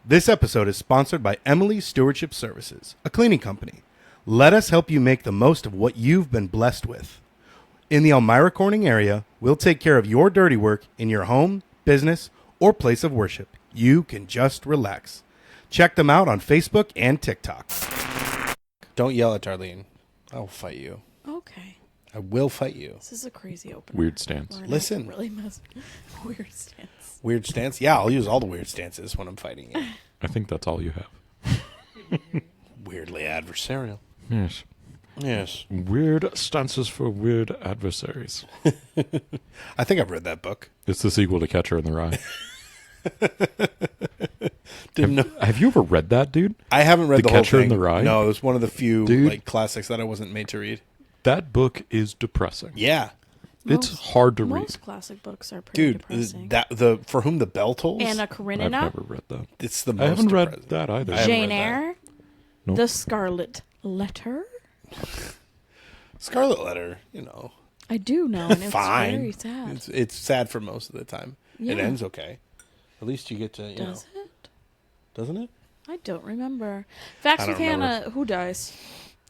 This episode is sponsored by Emily's Stewardship Services, a cleaning company. Let us help you make the most of what you've been blessed with. In the Elmira Corning area, we'll take care of your dirty work in your home, business, or place of worship. You can just relax. Check them out on Facebook and TikTok. Don't yell at Darlene. I'll fight you. Okay. I will fight you. This is a crazy opener. Weird stance. Listen. Really weird stance. Weird stance? Yeah, I'll use all the weird stances when I'm fighting you. I think that's all you have. Weirdly adversarial. Yes. Yes. Weird stances for weird adversaries. I think I've read that book. It's the sequel to Catcher in the Rye. Have you ever read that, dude? I haven't read The the whole Catcher thing. in the Rye? No, it was one of the few Dude. classics that I wasn't made to read. That book is depressing. Yeah. It's Most- hard to read. Most classic books are pretty Dude, depressing. the For Whom the Bell Tolls? Anna I've Karenina, never read that. It's the most I haven't read depressing. that either. I haven't Jane read that. Eyre, Nope. The Scarlet Letter. Scarlet Letter, you know. I do know, and it's Fine. very sad. It's sad for most of the time. Yeah. It ends okay. At least you get to, Does it? Doesn't it? I don't remember. Facts I with don't remember. Hannah. Who dies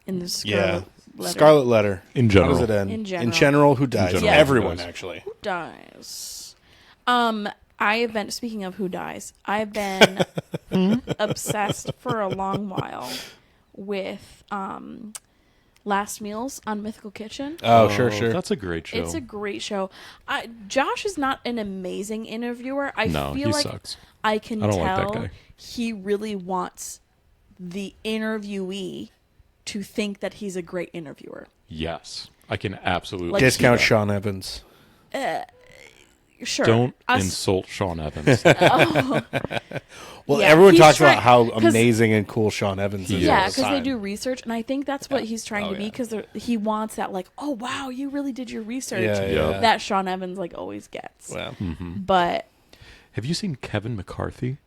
in the Scarlet Yeah. Letter? Scarlet Letter. In How general. does it end? In general. In general, who dies? general, Yeah. Everyone, who dies. actually. Who dies? I have been, speaking of who dies, I've been obsessed for a long while with Last Meals on Mythical Kitchen. Oh, sure. That's a great show. It's a great show. Josh is not an amazing interviewer. I No, feel he like sucks. I can I don't like that tell guy. he really wants the interviewee to think that he's a great interviewer. Yes. I can absolutely Like- see Discount that. Sean Evans. Sure. Don't Us- insult Sean Evans. Well, Yeah, everyone he's talks trying- about how 'cause- amazing and cool Sean Evans is. Yeah, all Yeah, the because they time. do research, and I think that's what he's trying Oh, to be. yeah. Because he wants that, like, oh wow, you really did your research. Yeah. That Sean Evans like always gets. Well, But Have you seen Kevin McCarthy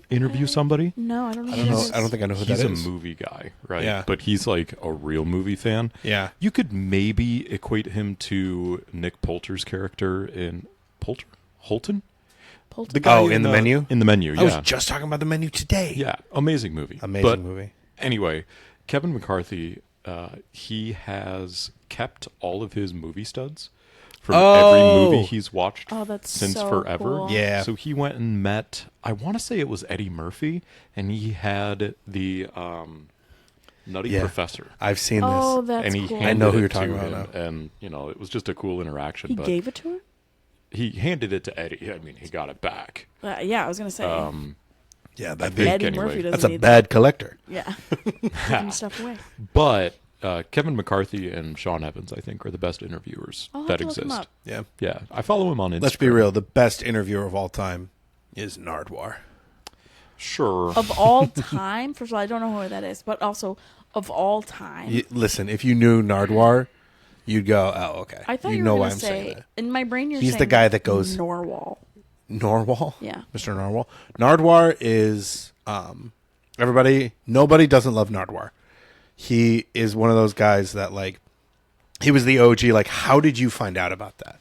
interview somebody? no, I don't know. I who don't know. that is. I don't think I know who He's that a is. movie guy, right? Yeah. But he's like a real movie fan. Yeah. You could maybe equate him to Nick Poulter's character in Holton? Polton. The guy Oh, in The Menu? In The Menu, I was yeah. just talking about The Menu today. Yeah, amazing movie. Amazing But movie. Anyway, Kevin McCarthy, he has kept all of his movie studs from every movie he's watched Oh, that's since so forever. cool. Yeah. So he went and met, I want to say it was Eddie Murphy, and he had the Nutty Yeah. Professor. I've seen this. Oh, that's And he cool. handed I know who it you're to talking about him, now. and you know it was just a cool interaction. He but gave it to him. he handed it to Eddie. I mean, he got it back. Yeah, I was gonna say. Yeah, I that'd think be, Eddie anyway. Murphy doesn't that's a need bad collector. that. Yeah, giving stuff away. But Kevin McCarthy and Sean Evans, I think, are the best interviewers I'll have that to look him exist. up. Yeah. Yeah, I follow him on Instagram. Let's be real. The best interviewer of all time is Nardwar. Sure. Of all time, first of all, I don't know who that is, but also of all time. Listen, if you knew Nardwar, you'd go, "Oh, okay." I thought you you know were why gonna I'm say saying that. in my brain. You're He's the saying guy that goes- Norwal. Narwhal? Yeah. Mr. Narwhal. Nardwar is nobody doesn't love Nardwar. He is one of those guys that like he was the OG, like, how did you find out about that?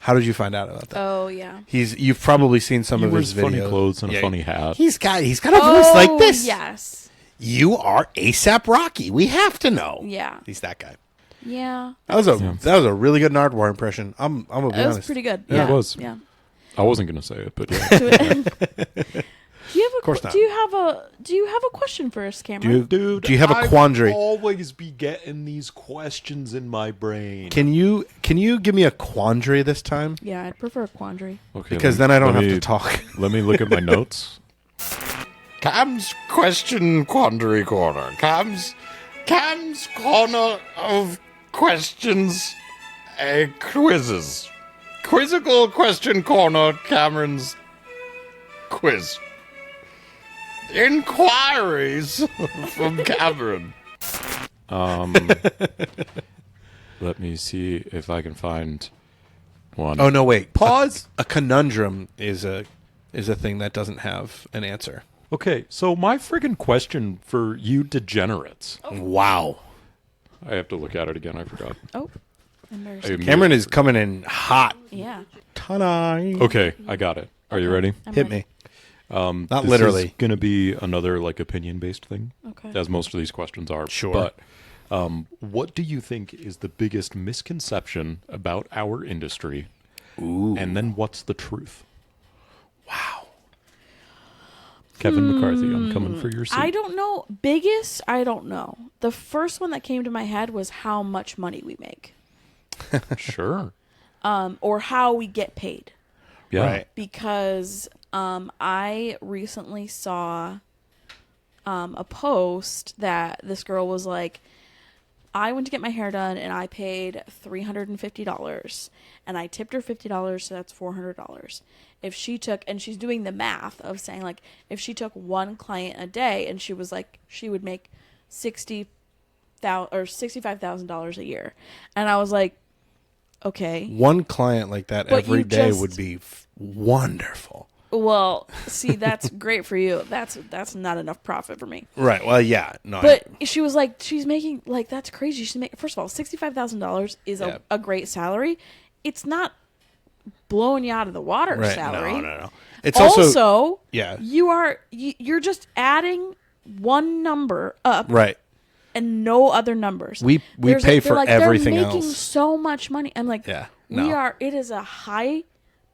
How did you find out about that? Oh yeah. You've probably seen some he of his wears videos. funny clothes and Yeah, a funny hat. He's got a voice like this. Yes. You are ASAP Rocky. We have to know. Yeah. He's that guy. Yeah. That was a really good Nardwar impression. I'm gonna be It was honest. pretty good. Yeah, Yeah, it was. Yeah. I wasn't going to say it, but yeah. Do you have a course not. Do you have a question for us, Cameron? Dude, do you have a quandary? always be getting these questions in my brain. Can you give me a quandary this time? Yeah, I'd prefer a quandary. Okay, Because let then I don't let have me- to talk. Let me look at my notes. Cam's question quandary corner. Cam's corner of questions, quizzes. Quizzical question corner. Cameron's quiz. Inquiries from Cameron. Let me see if I can find one. Oh no, wait. Pause. A conundrum is a thing that doesn't have an answer. Okay, so my friggin' question for you degenerates. Wow. I have to look at it again. I forgot. Oh, embarrassing. Cameron is coming in hot. Yeah. Ta-da. Okay, I got it. Are you ready? I'm Hit ready. me. Not literally. This is going to be another like opinion-based thing, Okay. as most of these questions are. Sure. But what do you think is the biggest misconception about our industry? Ooh. And then what's the truth? Wow. Kevin McCarthy, I'm coming for your seat. I don't know. Biggest, I don't know. The first one that came to my head was how much money we make, Sure. or how we get paid. Yeah. Right. Because I recently saw a post that this girl was like, I went to get my hair done and I paid $350 and I tipped her $50, so that's $400. If she took, and she's doing the math of saying like, if she took one client a day, and she was like, she would make $65,000 a year, and I was like, okay, One client like that But every you day just- would be wonderful. well, see, that's great for you. That's not enough profit for me. Right. Well, yeah. No. But she was like, she's making like, that's crazy. She's making, first of all, $65,000 is Yeah. a great salary. It's not blowing you out of the water right. salary. No. It's also, yeah. You're just adding one number up Right. and no other numbers. We pay for everything they're making else. so much money. I'm like, Yeah, we no. are. It is a high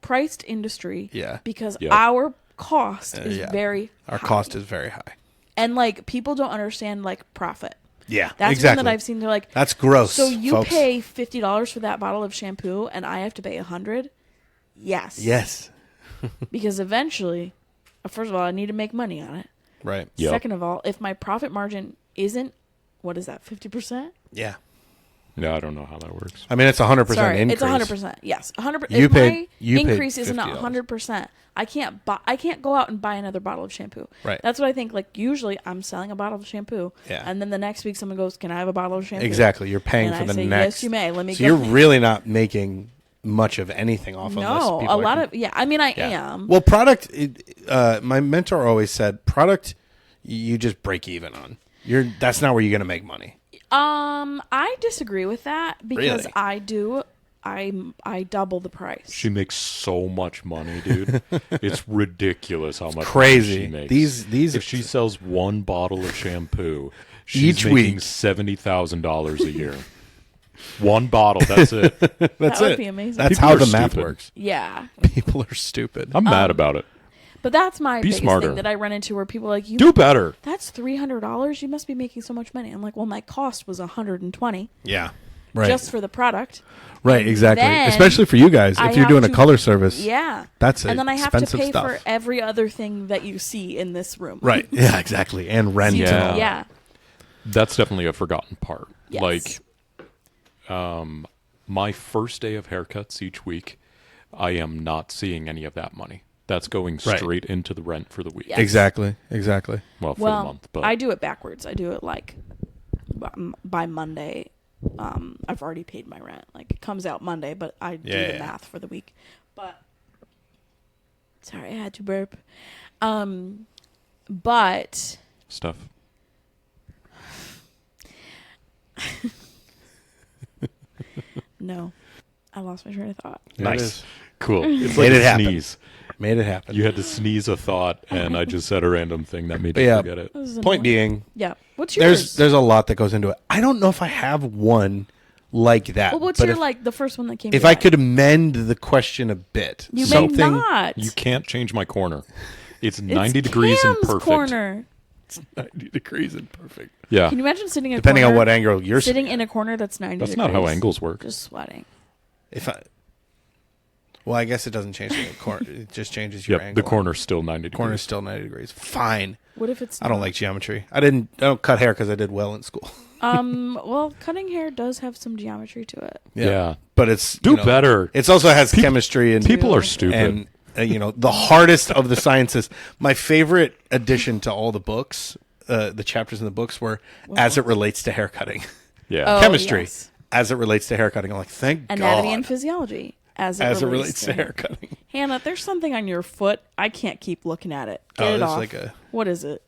priced industry. Yeah. because Yep. our cost is yeah. very Our high. cost is very high. And like people don't understand like profit. Yeah. That's exactly. one that I've seen. They're like, That's gross. so you folks. pay $50 for that bottle of shampoo, and I have to pay $100. Yes. Yes. Because eventually, first of all, I need to make money on it. Right. Yep. Second of all, if my profit margin isn't, what is that, 50%? Yeah. Yeah, I don't know how that works. I mean, it's 100% Sorry, increase. it's 100%. Yes, 100%. You If paid- my you paid increase isn't $50. 100%, I can't go out and buy another bottle of shampoo. Right. That's what I think. Like usually, I'm selling a bottle of shampoo, Yeah. and then the next week someone goes, "Can I have a bottle of shampoo?" Exactly. You're paying And for I the say, next. "Yes, you may. Let me So go." you're really not making much of anything off of this. No, People a are lot com- of I mean, I Yeah. am. Well, product. My mentor always said, product. You just break even on. That's not where you're going to make money. I disagree with that because Really? I do. I double the price. She makes so much money, dude. It's ridiculous how much crazy. money she makes. These if she sells one bottle of shampoo, she's Each making week. $70,000 a year. One bottle, that's it. That's would it. be amazing. That's People how are the math stupid. works. Yeah, People are stupid. I'm mad about it. but that's my biggest smarter. thing that I run into where people are like, you Do better. that's $300. You must be making so much money. I'm like, well, my cost was $120 Yeah. Right. just for the product. right. Exactly. then Especially for you guys, I if you're have doing a to- color service. Yeah, That's and then I have to expensive pay stuff. for every other thing that you see in this room. Right. Yeah. Exactly. And rent. So, Yeah. yeah. That's definitely a forgotten part. Yes. Like, my first day of haircuts each week, I am not seeing any of that money. That's going Right. straight into the rent for the week. Yes. Exactly. Exactly. Well, for the Well, month. But I do it backwards. I do it like by Monday. I've already paid my rent. Like it comes out Monday, but I do Yeah, the yeah. math for the week. But sorry, I had to burp. But stuff. no, I lost my train of thought. Nice. Cool. It's Made like it a happen. sneeze. Made it happen. You had to sneeze a thought, and I just said a random thing that made But you yeah. forget it. This is Point annoying. being, Yeah. What's yours? there's a lot that goes into it. I don't know if I have one like that. Well, what's but your if, like the first one that came? if to I mind? could amend the question a bit, you may something not. You can't change my corner. It's 90 degrees Cam's and perfect. Corner. 90 degrees and perfect. Yeah. Can you imagine sitting in a Depending corner, on what angle you're sitting in a corner that's 90 That's degrees? not how angles work. Just sweating. If I, well, I guess it doesn't change the corner. It just changes your Yep. angle. The corner's still 90 degrees. Corner's still 90 degrees. Fine. What if it's? I don't not? like geometry. I don't cut hair because I did well in school. Well, cutting hair does have some geometry to it. Yeah. But it's Do you know, better. It also has chemistry and People are stupid. and the hardest of the sciences. My favorite addition to all the books, the chapters in the books were as it relates to hair cutting. yeah. Oh, Chemistry yes. as it relates to hair cutting. I'm like, thank Anatomy God. and physiology as as it relates to hair cutting. Hannah, there's something on your foot. I can't keep looking at it. Get Oh, it it's off. like a- What is it?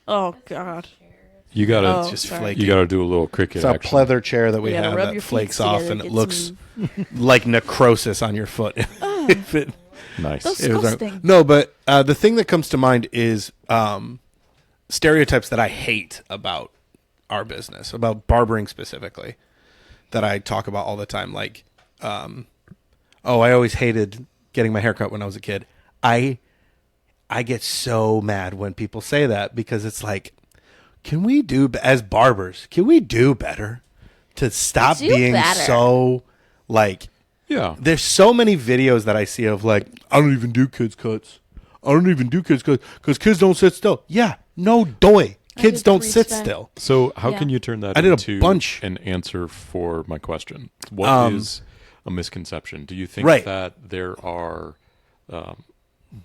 Oh God. You gotta Oh, just sorry. flaky. you gotta do a little cricket It's a action. pleather chair that we You gotta have rub that your feet flakes off together, and it get looks like necrosis on your foot. If it- Nice. Those- It was Disgusting. no, but the thing that comes to mind is stereotypes that I hate about our business, about barbering specifically, that I talk about all the time. Like, I always hated getting my hair cut when I was a kid. I get so mad when people say that because it's like, can we do as barbers? Can we do better to stop Do being better. so like? Yeah. There's so many videos that I see of like, I don't even do kids cuts. I don't even do kids cuts because kids don't sit still. Yeah, no doy. Kids did don't 3 sit today. still. So how Yeah. can you turn that I did a into bunch. an answer for my question? What is a misconception? Do you think Right. that there are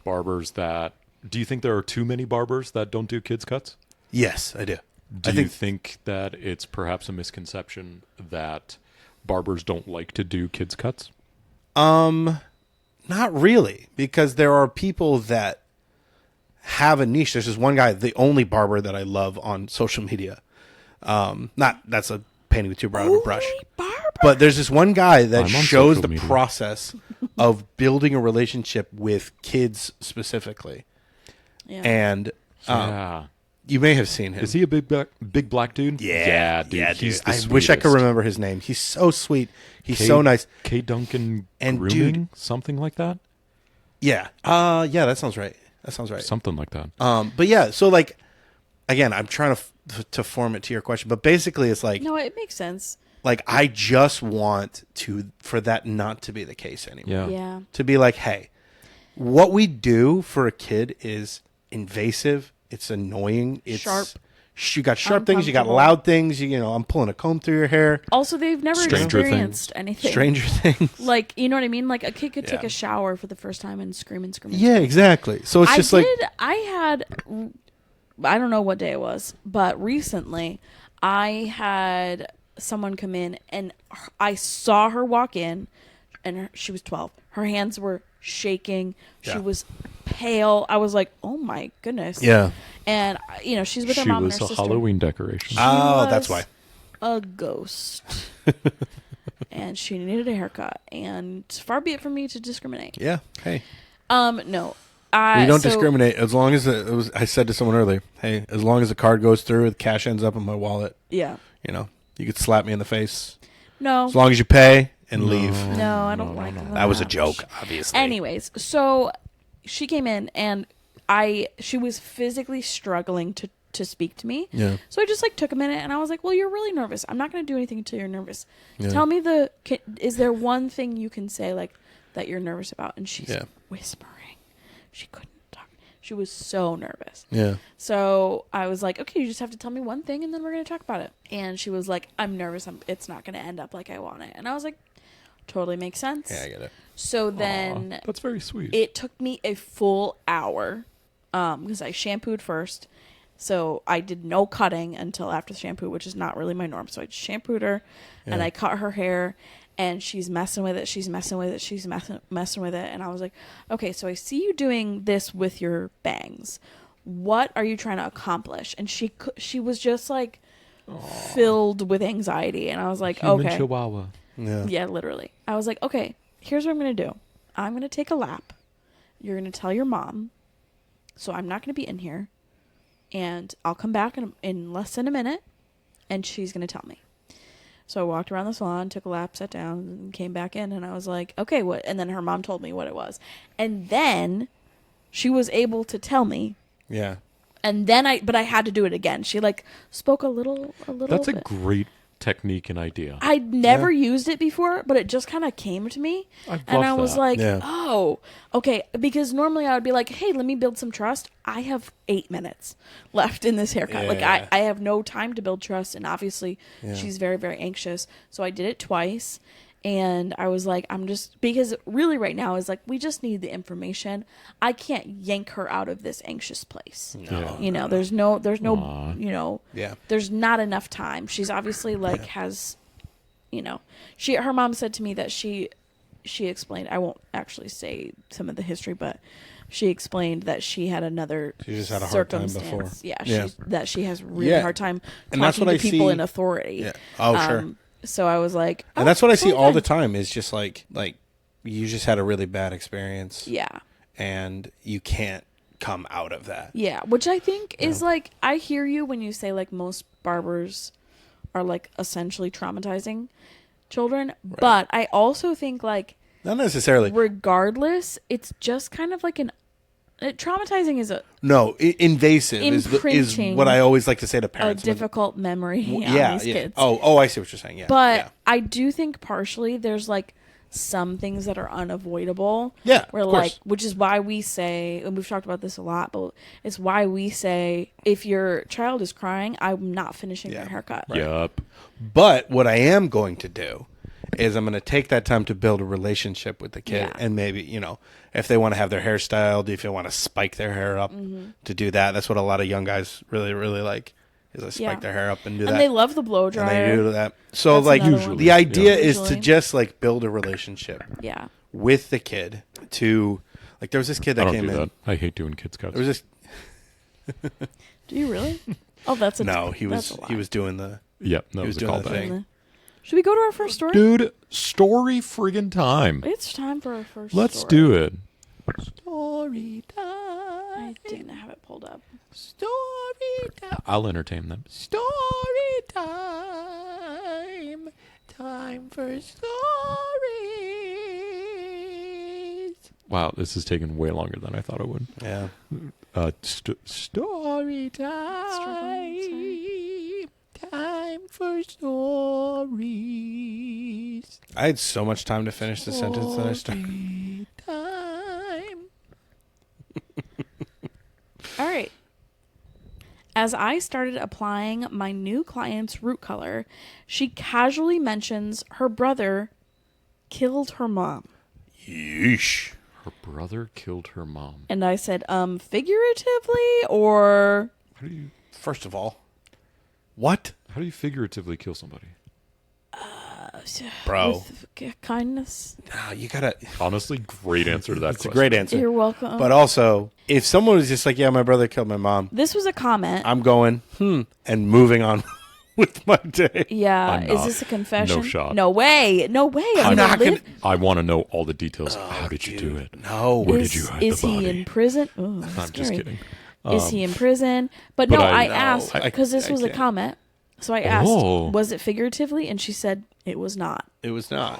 barbers that... Do you think there are too many barbers that don't do kids cuts? Yes, I do. Do I you think that it's perhaps a misconception that barbers don't like to do kids cuts? Not really, because there are people that have a niche. There's this one guy, the only barber that I love on social media. Not that's a painting with too broad of a brush. Barber. But there's this one guy that I'm on shows social the media. process of building a relationship with kids specifically. Yeah. And Yeah. you may have seen him. Is he a big black dude? Yeah, dude. yeah, He's dude. the I wish I could sweetest. remember his name. He's so sweet. He's K- so nice. K. Duncan And Grooming? dude- Something like that? Yeah. Yeah, that sounds right. That sounds right. Something like that. But yeah, so like, again, I'm trying to form it to your question, but basically it's like, No, it makes sense. like I just want for that not to be the case anymore. Yeah. Yeah. To be like, hey, what we do for a kid is invasive. It's annoying. It's Sharp. You got sharp things. You got Uncomfortable. loud things. You know, I'm pulling a comb through your hair. Also, they've never Stranger experienced anything. Stranger things. Like, you know what I mean? Like, a kid could take Yeah. a shower for the first time and scream and scream. And Yeah, exactly. So it's just like, I had, I don't know what day it was, but recently I had someone come in and I saw her walk in and she was 12. Her hands were shaking. She Yeah. was pale. I was like, oh my goodness. yeah. And, you know, she's with her She mom was and her a sister. Halloween decoration. Oh, that's was why. A ghost. And she needed a haircut. And far be it from me to discriminate. Yeah. Hey, No. we don't so- discriminate as long as it was. I said to someone earlier, hey, as long as the card goes through, the cash ends up in my wallet. Yeah. You know, you could slap me in the face No. as long as you pay and leave. No, I don't like that. That was a joke, obviously. Anyways, so she came in and she was physically struggling to speak to me. Yeah. So I just like took a minute and I was like, well, you're really nervous. I'm not going to do anything until you're nervous. Yeah. Tell me is there one thing you can say like that you're nervous about? And she's Yeah. whispering. She couldn't talk. She was so nervous. Yeah. So I was like, okay, you just have to tell me one thing and then we're going to talk about it. And she was like, I'm nervous. It's not going to end up like I want it. And I was like, totally makes sense. Yeah, I get it. So then Aw, that's very sweet. it took me a full hour because I shampooed first. So I did no cutting until after the shampoo, which is not really my norm. So I just shampooed her and I cut her hair and she's messing with it. She's messing with it. She's messing with it. And I was like, okay, so I see you doing this with your bangs. What are you trying to accomplish? And she was just like filled with anxiety. And I was like, Human okay. chihuahua. Yeah. Yeah, literally. I was like, okay, here's what I'm going to do. I'm going to take a lap. You're going to tell your mom. So I'm not going to be in here. And I'll come back in less than a minute. And she's going to tell me. So I walked around the salon, took a lap, sat down, and came back in. And I was like, okay, what? And then her mom told me what it was. And then she was able to tell me. Yeah. And then I had to do it again. She like spoke a little That's a bit. great technique and idea. I'd never used it before, but it just kind of came to me. I And I love was that. like, Yeah. oh, okay. Because normally I would be like, hey, let me build some trust. I have 8 minutes left in this haircut. Like, Yeah. I have no time to build trust. And obviously, Yeah. she's very, very anxious. So I did it twice. And I was like, because really right now is like, we just need the information. I can't yank her out of this anxious place. Yeah. You know, there's no, Aw. you know, Yeah. there's not enough time. She's obviously like has, you know, her mom said to me that she explained, I won't actually say some of the history, but she explained that she had another She just had a hard time before. circumstance. Yeah, Yeah. that she has really Yeah. hard time And that's talking what to I people see- in authority. Yeah. Oh, sure. So I was like, And that's what I see totally all the fine. time is just like you just had a really bad experience. Yeah. And you can't come out of that. Yeah, which I think is like, I hear you when you say like most barbers are like essentially traumatizing children, but I also think like Not necessarily. regardless, it's just kind of like traumatizing is a No, invasive is Imprinting what I always like to say to a parents. difficult memory on these kids. Oh, I see what you're saying. Yeah. But yeah. I do think partially there's like some things that are unavoidable. Yeah, Where of like, course. which is why we say, and we've talked about this a lot, but it's why we say if your child is crying, I'm not finishing their haircut. Yup. But what I am going to do is I'm going to take that time to build a relationship with the kid. Yeah. And maybe, if they want to have their hair styled, if they want to spike their hair up, to do that. That's what a lot of young guys really, really like, is they spike Yeah. their hair up and do And that. they love the blow and dryer. they do that. So, That's like, another one. the idea is to Usually. just, like, build a relationship Yeah. with the kid to, like, there was this kid I that don't came do in. that. I hate doing kids cuts. There was this, Do you really? Oh, that's a no, he that's was, a lie. he was doing the, Yep, that he was was a doing the callback. thing. Should we go to our first story? Dude, story friggin' time. It's time for our first Let's story. do it. Story time. I didn't have it pulled up. Story time. I'll entertain them. Story time. Time for stories. Wow, this is taking way longer than I thought it would. Yeah. Story Struggling, Time for stories. I had so much time to finish the sentence that I started. Time. All right. As I started applying my new client's root color, she casually mentions her brother killed her mom. Yeesh. Her brother killed her mom. And I said, figuratively or How do you First of all, what? figuratively kill somebody? Bro. with kindness? No, you gotta. Honestly, great answer to that It's a question. great answer. You're welcome. But also, if someone was just like, yeah, my brother killed my mom, This was a comment. I'm going, and moving on with my day. Yeah, I'm is not. this a confession? No shot. No way. No way. I'm not gonna gonna- I want to know all the details. How did you do it? No. Where did you hide Is the he body? in prison? Ooh, that's I'm just scary. kidding. Is he in prison? But but no, I- I No, asked I- because this I was a can't. comment. So I asked, Oh. was it figuratively? And she said it was not. It was not.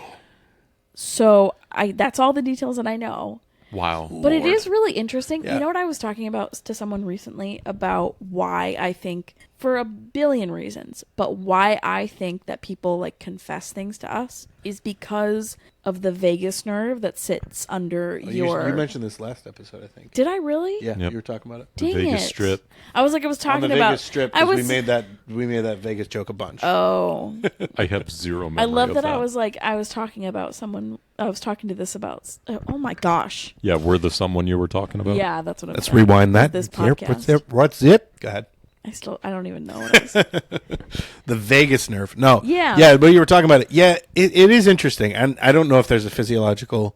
So that's all the details that I know. Wow. But it is really interesting. Yeah. You know what I was talking about to someone recently about why I think, for a billion reasons, but why I think that people like confess things to us is because of the vagus nerve that sits under your. You mentioned this last episode, I think. Did I really? Yeah, Yep. you were talking about it. Dang Vegas it. Strip. I was talking On the about Vegas Strip, I 'cause was. we made that Vegas joke a bunch. Oh, I have zero memory I love of that. I was talking about someone. I was talking to this about. Oh my gosh. Yeah, we're the someone you were talking about. Yeah, that's what I'm. Let's saying. rewind that. This Here, podcast. What's it? Go ahead. I don't even know what it is. The vagus nerve. No. Yeah. Yeah, but you were talking about it. Yeah, it is interesting. And I don't know if there's a physiological.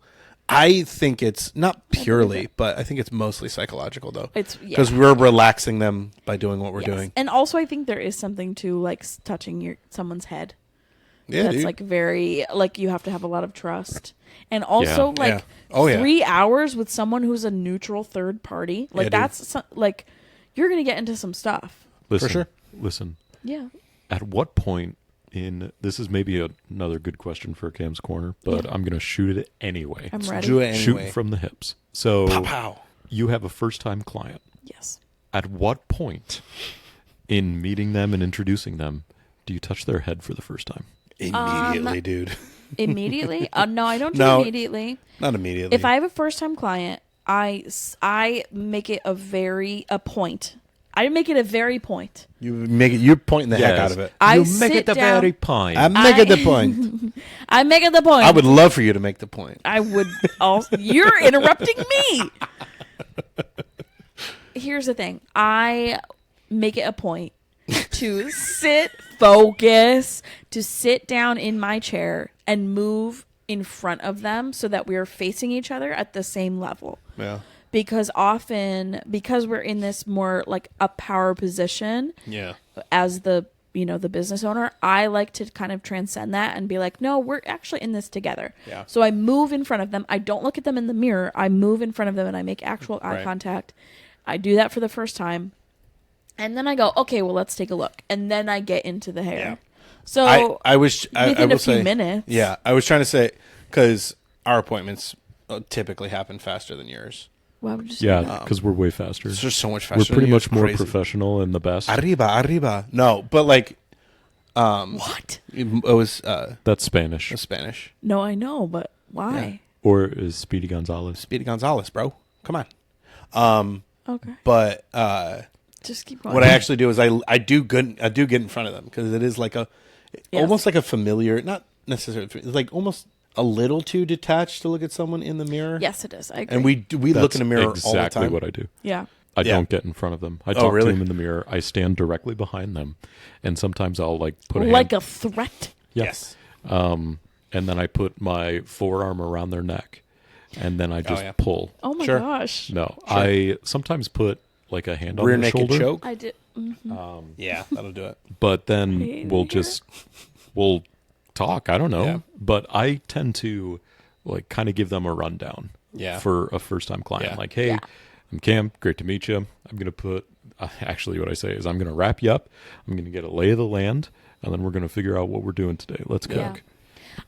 I think it's not purely, but I think it's mostly psychological, though. It's yeah. Because we're relaxing them by doing what we're Yes. doing. And also, I think there is something to like touching someone's head. Yeah, That's dude. like very like you have to have a lot of trust, and also Yeah. like Yeah. Oh, yeah. 3 hours with someone who's a neutral third party. Like Yeah, dude. that's like you're gonna get into some stuff. Listen, sure. Listen. Yeah. At what point in this is maybe another good question for Cam's Corner, but I'm going to shoot it anyway. I'm ready. Do it anyway. Shoot from the hips. So Pow, pow. you have a first-time client. Yes. At what point in meeting them and introducing them do you touch their head for the first time? Immediately, dude. Immediately? No, I don't do No. immediately. Not immediately. If I have a first time client, I make it a point. I make it a very point. you make it, you're pointing the heck Yes. out of it. I you sit make it the down- very point. I'm making the point. I make it the point. I would love for you to make the point. I would also. You're interrupting me. Here's the thing. I make it a point to focus, to sit down in my chair and move in front of them so that we are facing each other at the same level. Yeah. Because we're in this more like a power position Yeah. as the the business owner. I like to kind of transcend that and be like, no, we're actually in this together. Yeah. So I move in front of them. I don't look at them in the mirror. I move in front of them and I make actual eye Right. contact. I do that for the first time. And then I go, okay, well, let's take a look. And then I get into the hair. Yeah. So I wish I within will a few say, minutes. Yeah, I was trying to say because our appointments typically happen faster than yours. why would you say Yeah, that? because we're way faster. It's just so much faster. We're than pretty you. much It's more crazy. professional and the best. Arriba. No, but like, What? it was That's Spanish. Spanish. No, I know, but why? Or is Speedy Gonzalez. Speedy Gonzalez, bro. Come on. Okay. But Just keep going. what I actually do is I do get in front of them because it is like Yes. almost like a familiar, not necessarily, it's like almost a little too detached to look at someone in the mirror. Yes, it is. I agree. And we look That's in the mirror exactly all the time. what I do. Yeah. I Yeah. don't get in front of them. I talk really? to them in the mirror. I stand directly behind them, and sometimes I'll like put a Like hand, a threat. yeah. Yes. and then I put my forearm around their neck, and then I just yeah. pull. Oh my Sure. gosh. No, I sometimes put like a hand on Rear their naked shoulder, choke. I did. Yeah, that'll do it. but then Hey, we'll there. we'll talk. I don't know, Yeah. but I tend to like kind of give them a rundown. Yeah. For a first time client, Yeah. like, hey, Yeah. I'm Cam. Great to meet you. I'm gonna put. Actually, what I say is I'm gonna wrap you up. I'm gonna get a lay of the land, and then we're gonna figure out what we're doing today. Let's Yeah. cook.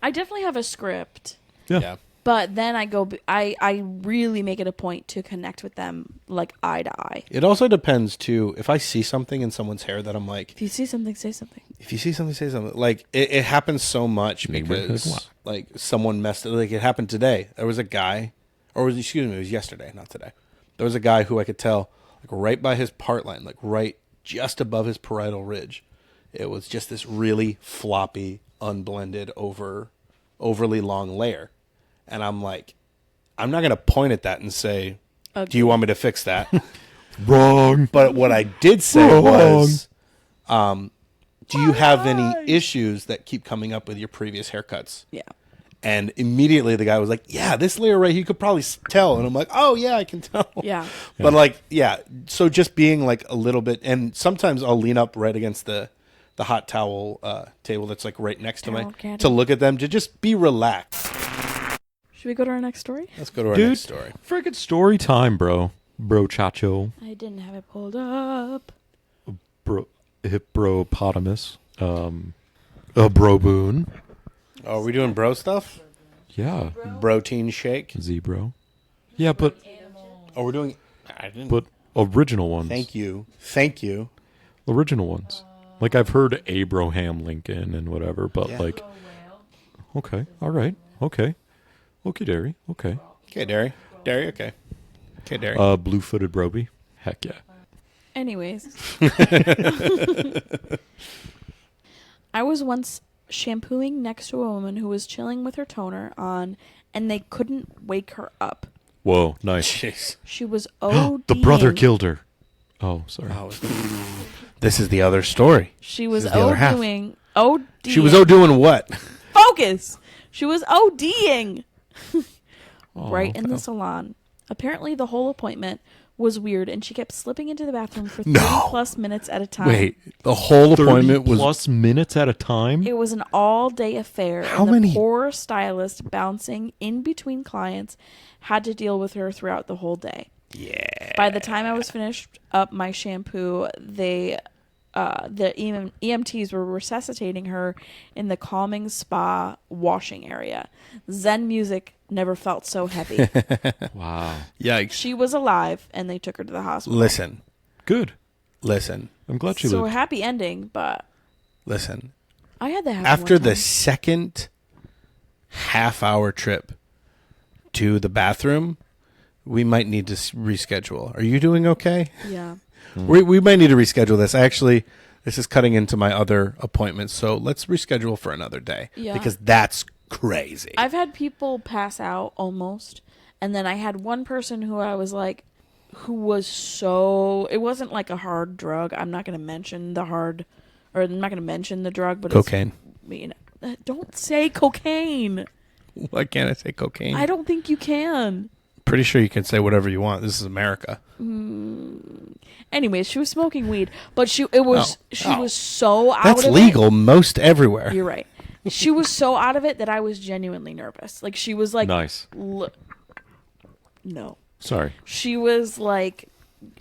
I definitely have a script, Yeah. Yeah. but then I really make it a point to connect with them like eye to eye. It also depends too. If I see something in someone's hair that I'm like, If you see something, say something. if you see something, say something. Like it happens so much Neighborhood because watch. like someone messed it. Like it happened today. There was a guy, or excuse me, it was yesterday, not today. There was a guy who I could tell like right by his part line, like right just above his parietal ridge. It was just this really floppy, unblended, overly long layer, and I'm like, I'm not gonna point at that and say, "Do you want me to fix that?" Wrong. But what I did say Wrong. was, do you have any issues that keep coming up with your previous haircuts? Yeah. And immediately the guy was like, yeah, this layer right here, you could probably tell. And I'm like, oh, yeah, I can tell. Yeah. But like, yeah, so just being like a little bit, and sometimes I'll lean up right against the hot towel table that's like right next to Towel me caddy. to look at them, to just be relaxed. Should we go to our next story? Let's go to our Dude, next story. Friggin' story time, bro. Bro chacho. I didn't have it pulled up. Bro hippopotamus. A bro boon. Oh, are we doing bro stuff? Yeah. Protein shake? Zebro. Yeah, but Oh, we're doing, I didn't. but original ones. Thank you. Original ones. Like I've heard Abraham Lincoln and whatever, but Yeah. like okay, all right. Okay. Okay, Derry. Okay. Okay, Derry, okay. Okay, Derry. Blue-footed Broby. Heck yeah. Anyways. I was once shampooing next to a woman who was chilling with her toner on, and they couldn't wake her up. Whoa, nice. Jeez. She was ODing. The brother killed her. Oh, sorry. This is the other story. She was This is the other half. ODing. ODing. She was doing what? Focus! She was ODing. Oh, right in the okay. salon. Apparently, the whole appointment was weird, and she kept slipping into the bathroom for 30 No. plus minutes at a time. Wait, the whole 30 appointment was plus minutes at a time? It was an all-day affair. How and many- The poor stylist bouncing in between clients had to deal with her throughout the whole day. Yeah. By the time I was finished up my shampoo, the EMTs were resuscitating her in the calming spa washing area. Zen music never felt so heavy. Wow. Yikes. She was alive, and they took her to the hospital. Listen. Good. I'm glad she So a lived. happy ending, but Listen. I had that happen After one the time. second half-hour trip to the bathroom, we might need to reschedule. Are you doing okay? Yeah. We might need to reschedule this. Actually, this is cutting into my other appointments, so let's reschedule for another day. Yeah. Because that's crazy. I've had people pass out almost, and then I had one person who I was like, who was so, it wasn't like a hard drug. I'm not going to mention the hard, or I'm not going to mention the drug, but Cocaine. Don't say cocaine. Why can't I say cocaine? I don't think you can. Pretty sure you can say whatever you want. This is America. Anyways, she was smoking weed, but she was so out That's of legal most everywhere. it. You're right. She was so out of it that I was genuinely nervous. Like she was like, Nice. no. Sorry. She was like,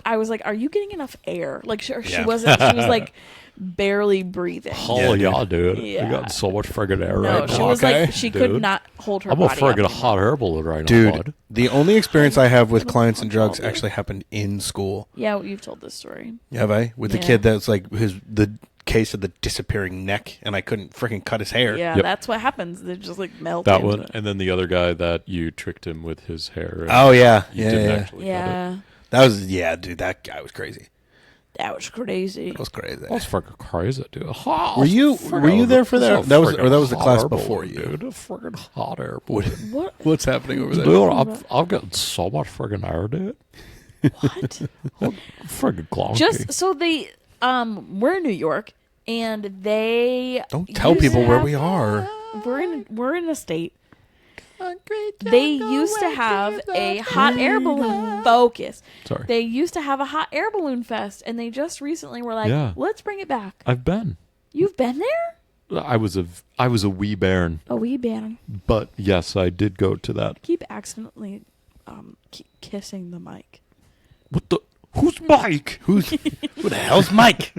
I was like, are you getting enough air? Like she Yeah. wasn't. She was like barely breathing. Oh, yeah, dude. Yeah. I got so much friggin' air No, right she now. was Okay. like, she could Dude. not hold her I'm a body friggin' up. hot air balloon right now, Dude, bud. the only experience I have with clients and drugs actually happened in school. Yeah, you've told this story. Have I? With the Yeah. kid that's like the case of the disappearing neck, and I couldn't freaking cut his hair. Yeah, Yep. that's what happens. They just like melt. That into one, it. and then the other guy that you tricked him with his hair. And Oh yeah, you yeah, didn't yeah. actually cut it. Yeah, That was dude. That guy was crazy. that was crazy. That was crazy. That's freaking crazy, dude. Were you there for that? That was the class before you. Dude, a freaking hot air balloon. What? What's happening over there? Dude, I'm getting so much freaking air, dude. What? Freaking glonky. Just so they we're in New York and they Don't tell used people to where have- we are. We're in a state. They used to have a hot air balloon focus. Sorry. They used to have a hot air balloon fest and they just recently were like, Yeah. let's bring it back. I've been. You've been there? I was a wee bairn, Oh, we ban. but yes, I did go to that. Keep accidentally kissing the mic. What the? Who's Mike? Who the hell's Mike?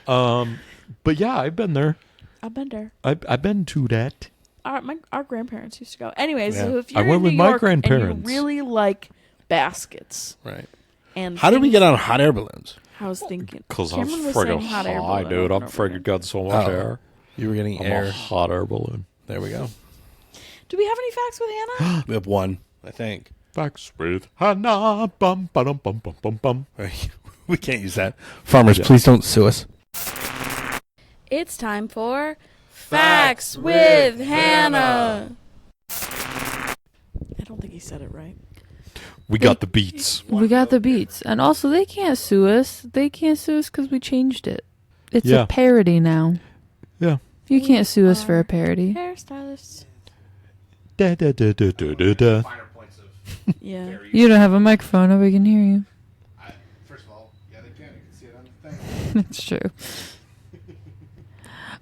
But yeah, I've been there. I've been there. I've been to that. Our grandparents used to go. Anyways, Yeah. so if I you're went in with New my York and grandparents. you really like baskets Right. and How did we things- get on hot air balloons? I was thinking Cause I'm Cameron was saying friggin' hot air high, balloon dude. over I'm and over friggin' again. got so much Oh. air. You were getting I'm air. a hot air balloon. There we go. Do we have any facts with Hannah? We have one, I think. Facts with Hannah. Bum, ba-dum, bum, bum, bum, bum. We can't use that. Farmers, please don't sue us. It's time for Facts with Hannah. I don't think he said it right. We got the beats. We got the beats. And also, they can't sue us. They can't sue us because we changed it. It's Yeah. a parody now. Yeah. You can't sue us for a parody. Hairstylist. Da, da, da, da, da, da, da. Yeah. You don't have a microphone. Nobody can hear you. First of all, yeah, they can. You can see it on the thing. That's true.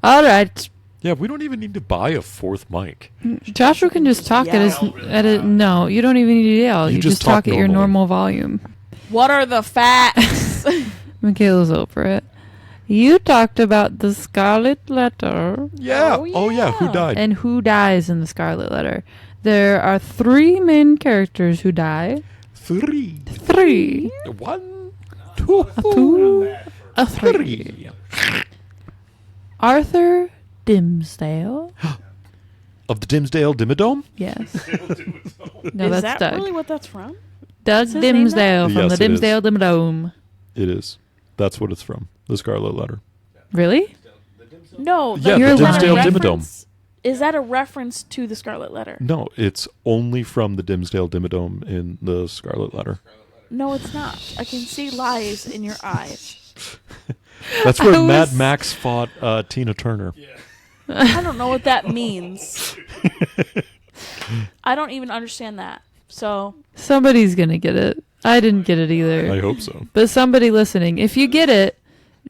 All right. Yeah, we don't even need to buy a fourth mic. Joshua can just talk at it. No, you don't even need to yell. You You, just just talk talk at your normally. normal volume. What are the facts? Michaela's over it. You talked about the Scarlet Letter Yeah. Oh, Oh, yeah. Who yeah. died? and who dies in the Scarlet Letter. There are 3 main characters who die. 3. 3. 1, 2, 2. A 3. 3. Arthur Dimsdale. Of the Dimsdale Dimmadome? Yes. No, Is that's that Doug. really what that's from? Doug Is his name that? Dimsdale from Yes, the it is. Dimsdale Dimmadome. It is. That's what it's from. The Scarlet Letter. Really? No. Yeah, the is that a Dimsdale reference- Is that a reference to the Scarlet Letter? No, it's only from the Dimsdale Dimmadome in the Scarlet Letter. No, it's not. I can see lies in your eyes. That's where I Mad was- Max fought Tina Turner. I don't know what that means. I don't even understand that. So, Somebody's going to get it. I didn't get it I either. hope so. But somebody listening, if you get it,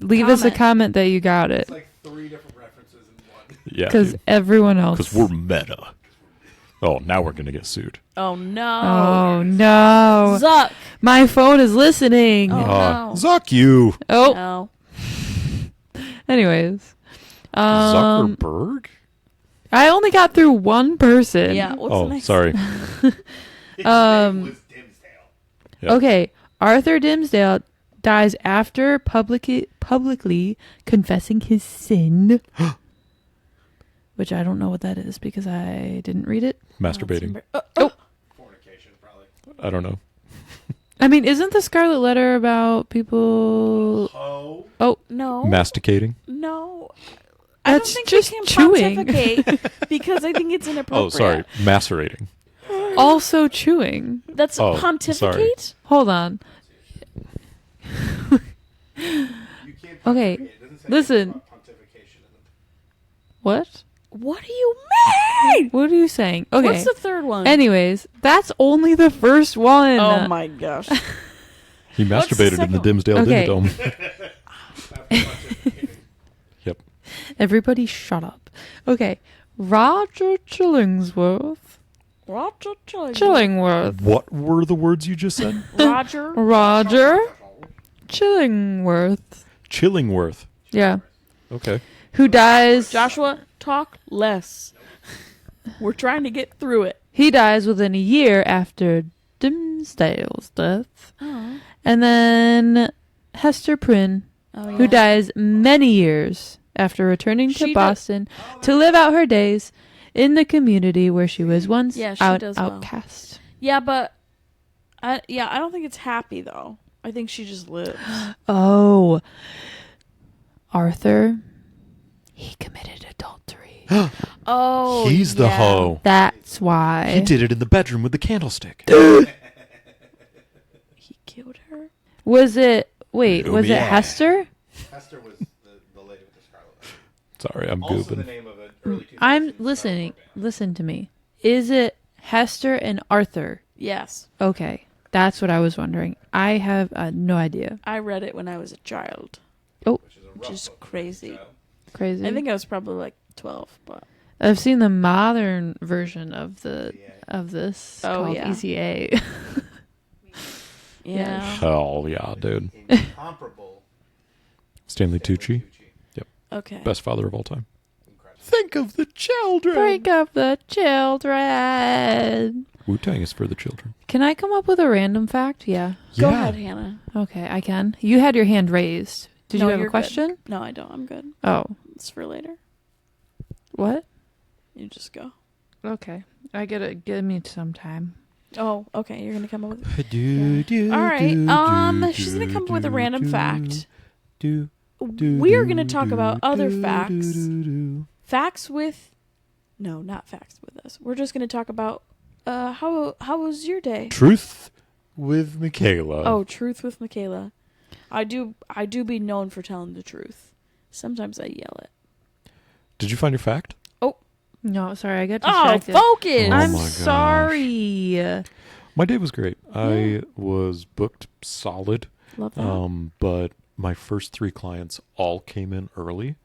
leave us a Comment. comment that you got it. like 3 different references in one. Yeah. Because everyone else. Because we're meta. Oh, now we're going to get sued. oh no. Oh, no. Zuck. My phone is listening. Oh, no. Zuck you. Oh, No. anyways. Zuckerberg? I only got through one person. Yeah. What's the Oh, next? sorry. Um, Yeah. Okay. Arthur Dimsdale dies after publicly confessing his sin. Which I don't know what that is because I didn't read it. Masturbating. Fornication, probably. I don't know. I mean, isn't the Scarlet Letter about people? Oh. No. Masticating? No. I don't That's think just we can chewing. pontificate because I think it's inappropriate. Oh, sorry. Macerating. Also chewing. That's Oh, pontificate? Hold on. Okay, listen. What? What do you mean? What are you saying? Okay. What's the third one? Anyways, that's only the first one. oh my gosh. He What's the masturbated in the second one? Dimsdale Okay. Dimmadome. Yep. Everybody shut up. Okay. Roger Chillingsworth. Roger Chillingworth. What were the words you just said? Roger. Roger Chillingworth. Chillingworth. Yeah. Okay. Who dies? Joshua, talk less. We're trying to get through it. He dies within a year after Dimsdale's death. Oh. And then Hester Prynne, Oh, who dies many years after returning to She Boston to live out her days in the community where she was once Yeah, she does well. outcast. Yeah, but I don't think it's happy though. I think she just lives. Oh, Arthur, he committed adultery. Oh, He's the yeah. hoe. That's why. He did it in the bedroom with the candlestick. He killed her. Was it? Wait, Oh, was it yeah. Hester? Hester was the lady with the scarlet letter. Sorry, I'm Also the gooping. name of an early 2000s I'm listening. Listen to me. Is it Hester and Arthur? Yes, Okay, that's what I was wondering. I have no idea. I read it when I was a child, which is crazy. Crazy. I think I was probably like 12, but I've seen the modern version of this Oh, called yeah. ECA. yeah. Hell yeah, dude. Incomparable. Stanley Tucci, Okay. best father of all time. Think of the children. Break up the children. Wu-Tang is for the children. Can I come up with a random fact? Yeah. Go Yeah. ahead, Hannah. Okay, I can. You had your hand raised. Did No, you have a you're good. question? No, I don't. I'm good. Oh, It's for later. what? You just go. Okay. I gotta give me some time. Oh, okay. You're gonna come up with. All All right. She's gonna come up with a random fact. We are gonna talk about other facts. Facts with. No, not facts with us. We're just gonna talk about. How was your day? Truth with Michaela. Oh, truth with Michaela. I do be known for telling the truth. Sometimes I yell it. Did you find your fact? No, sorry, I got Oh, distracted. focus! Oh I'm my gosh. sorry. My day was great. I was booked solid, Love that. but my first 3 clients all came in early.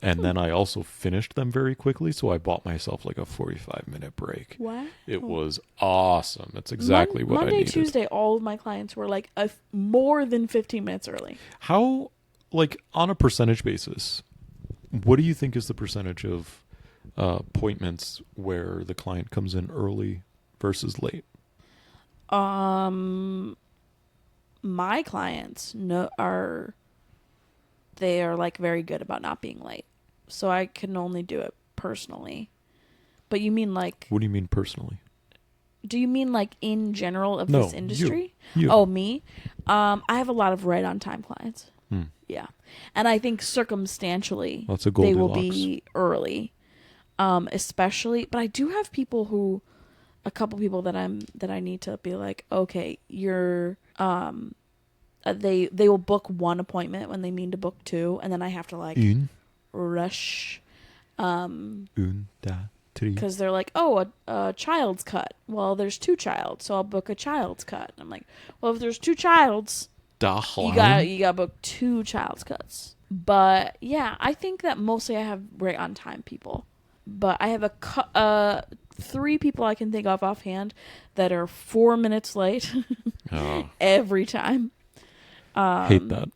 And then I also finished them very quickly, so I bought myself like a 45-minute break. Wow. It was awesome. It's exactly what Monday, I needed. Tuesday, all of my clients were like more than 15 minutes early. How, like, on a percentage basis, what do you think is the percentage of appointments where the client comes in early versus late? My clients are like very good about not being late. So I can only do it personally. But you mean like, What do you mean personally? do you mean like in general of No, this industry? you. Oh, me? I have a lot of right on time clients. Hmm. Yeah. And I think circumstantially That's a they will Goldilocks. be early. Especially, but I do have a couple people that I need to be like, okay, you're, they will book one appointment when they mean to book 2, and then I have to like Une, rush, une, da, tri. because they're like, oh, a child's cut. Well, there's 2 childs, so I'll book a child's cut. And I'm like, well, if there's 2 childs, you gotta book 2 child's cuts. But yeah, I think that mostly I have right on time people. But I have 3 people I can think of offhand that are 4 minutes late Oh, every time. hate that.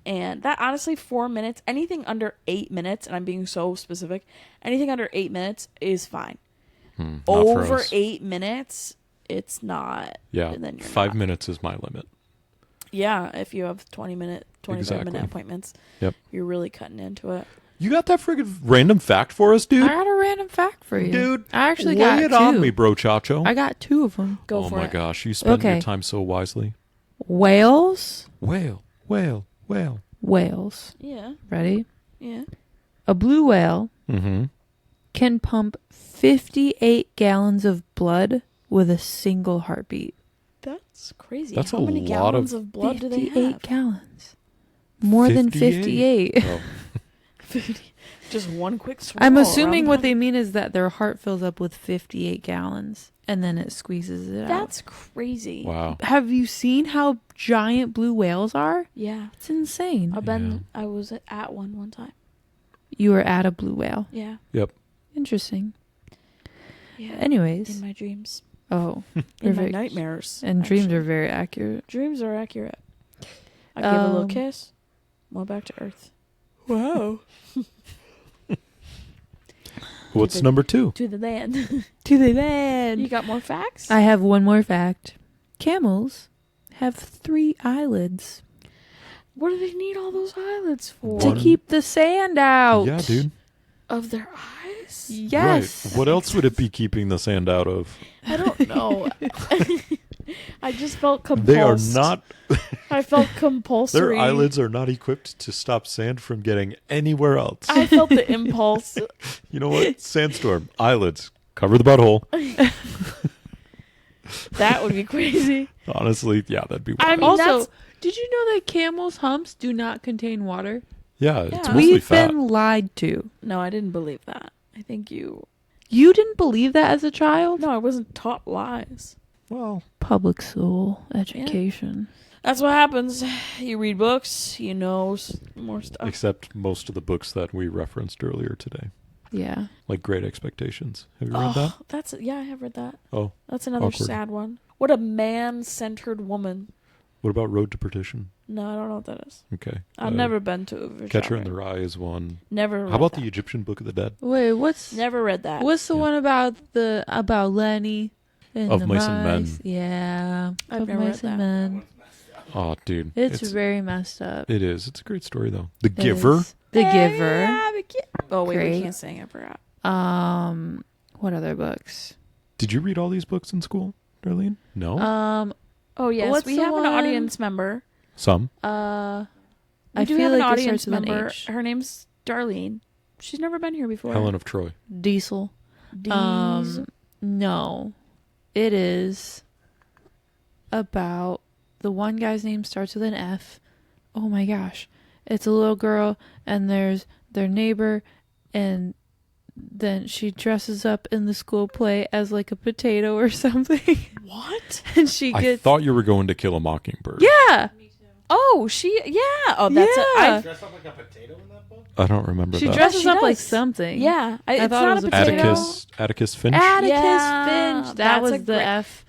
And that honestly, 4 minutes, anything under 8 minutes, and I'm being so specific, anything under 8 minutes is fine. Not for Over us. 8 minutes, it's not. Yeah, and then you're 5 not. minutes is my limit. Yeah, if you have 25 Exactly. minute appointments, Yep. you're really cutting into it. You got that friggin' random fact for us, I dude? got a random fact for you. Dude, I actually lay got it 2. on me, bro, Chacho. I got 2 of them. Go oh for my it. gosh, you spend your Okay. time so wisely. Whales. Whale. Whales. Yeah, Ready? yeah. A blue whale Mm-hmm. can pump 58 gallons of blood with a single heartbeat. That's crazy. That's How a many lot gallons of- of blood do they 58 have? gallons. More than 58. Oh. 50. Just one quick swirl. I'm assuming around what the- they mean is that their heart fills up with 58 gallons and then it squeezes it out. That's crazy. Wow. Have you seen how giant blue whales are? Yeah. It's insane. I was at one time. You were at a blue whale. Yeah. Yep. Interesting. Yeah. Anyways. In my dreams. Oh. In my perfect. nightmares. And dreams actually. are very accurate. Dreams are accurate. I give a little Um, kiss. Well, back to Earth. Wow. What's the- number 2? To the land. To the You land. got more facts? I have one more fact. Camels have 3 eyelids What do they need all those eyelids for? One- to keep the sand out. Yeah, dude. Of their eyes? Yes. Right. What else would it be keeping the sand out of? I don't know. I just felt compulsed. They are not. I felt compulsory. Their eyelids are not equipped to stop sand from getting anywhere else. I felt the impulse. You know what? Sandstorm. Eyelids. Cover the butthole. That would be crazy. Honestly, yeah, that'd be I wild. mean, Also, that's- did you know that camels' humps do not contain water? Yeah, it's Yeah. mostly We've fat. been lied to. No, I didn't believe that. I think you. You didn't believe that as a child? No, I wasn't taught lies. Well, Public school education. That's what happens. You read books, you know more stuff. except most of the books that we referenced earlier today, Yeah. like Great Expectations. Have you read that? That's I have read that. Oh, That's another awkward. sad one. What a man-centered woman. what about Road to Perdition? No, I don't know what that is. Okay. I've never been to a Catcher in genre. the Rye is one. Never. Read How about that. the Egyptian Book of the Dead? Wait, what's Never read that. what's the Yeah. one about Lenny and Of the Mice and Men. Yeah. I've Of never read Mice and that. Men. Oh, dude. It's very messed up. It is. It's a great story, though. The It Giver. is. The Giver. Oh wait, Great. we can't sing. I forgot. What other books? Did you read all these books in school, Darlene? No? Oh yes, What's we the have an one- audience member. Some. We I do feel have an like it audience starts with an member. H. Her name's Darlene. She's never been here before. Helen of Troy. Diesel. Dees. No. It is about the one guy's name starts with an F. Oh my gosh. It's a little girl and there's their neighbor and then she dresses up in the school play as like a potato or something. What? And she I gets thought you were going to Kill a Mockingbird. Yeah. Oh, yeah. Oh, that's Yeah. it. Dress up like a potato in that book? I don't remember She that. dresses She up like does. something. Yeah, it's thought it not was a a potato. Atticus. Atticus Finch. Atticus Yeah, Finch. That that's was a the great- F.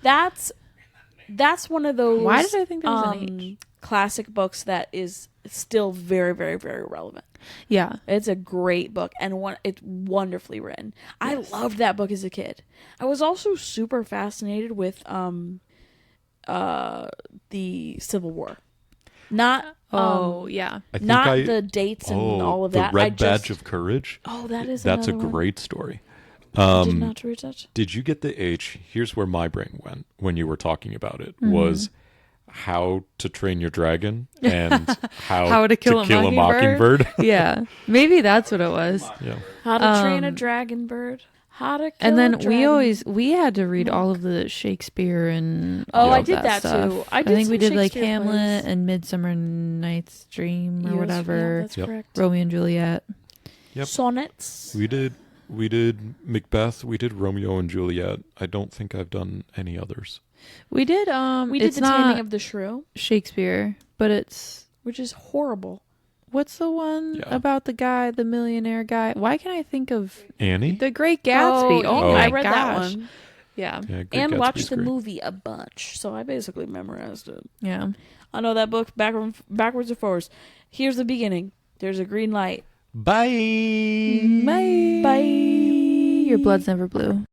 That's one of those. Why did I think there was an H? Classic books that is still very, very, very relevant. Yeah. It's a great book and it's wonderfully written. I loved that book as a kid. I was also super fascinated with the Civil War. Not yeah. I think not the dates and all of that. The I Red Badge just, of Courage. Oh, that is That's a another one. great story. I did not read that. Did you get the H? Here's where my brain went when you were talking about it. Mm-hmm. Was How to Train Your Dragon and How to Kill a Mockingbird. Yeah. Maybe that's what it was. Yeah. How to Train a Dragon Bird. How to Kill And then a Dragon. we had to read all of the Shakespeare and Oh, all I of did that stuff. too. I did think we some did like Shakespeare Hamlet plays. and Midsummer Night's Dream or Yes, whatever. Yeah, that's Yep. correct. Romeo and Juliet. Yep. Sonnets. We did Macbeth. We did Romeo and Juliet. I don't think I've done any others. We did We did it's the not Taming of the Shrew, Shakespeare, but it's which is horrible. what's the one Yeah. about the guy, the millionaire guy? Why can't I think of Annie. The Great Gatsby? Oh, yeah, my I read gosh. that one Yeah. Yeah, Great and Gatsby's watched the great. movie a bunch, so I basically memorized it. Yeah. I know that book backwards and forwards. Here's the beginning. There's a green light. Bye. Bye. Bye. Your blood's never blue.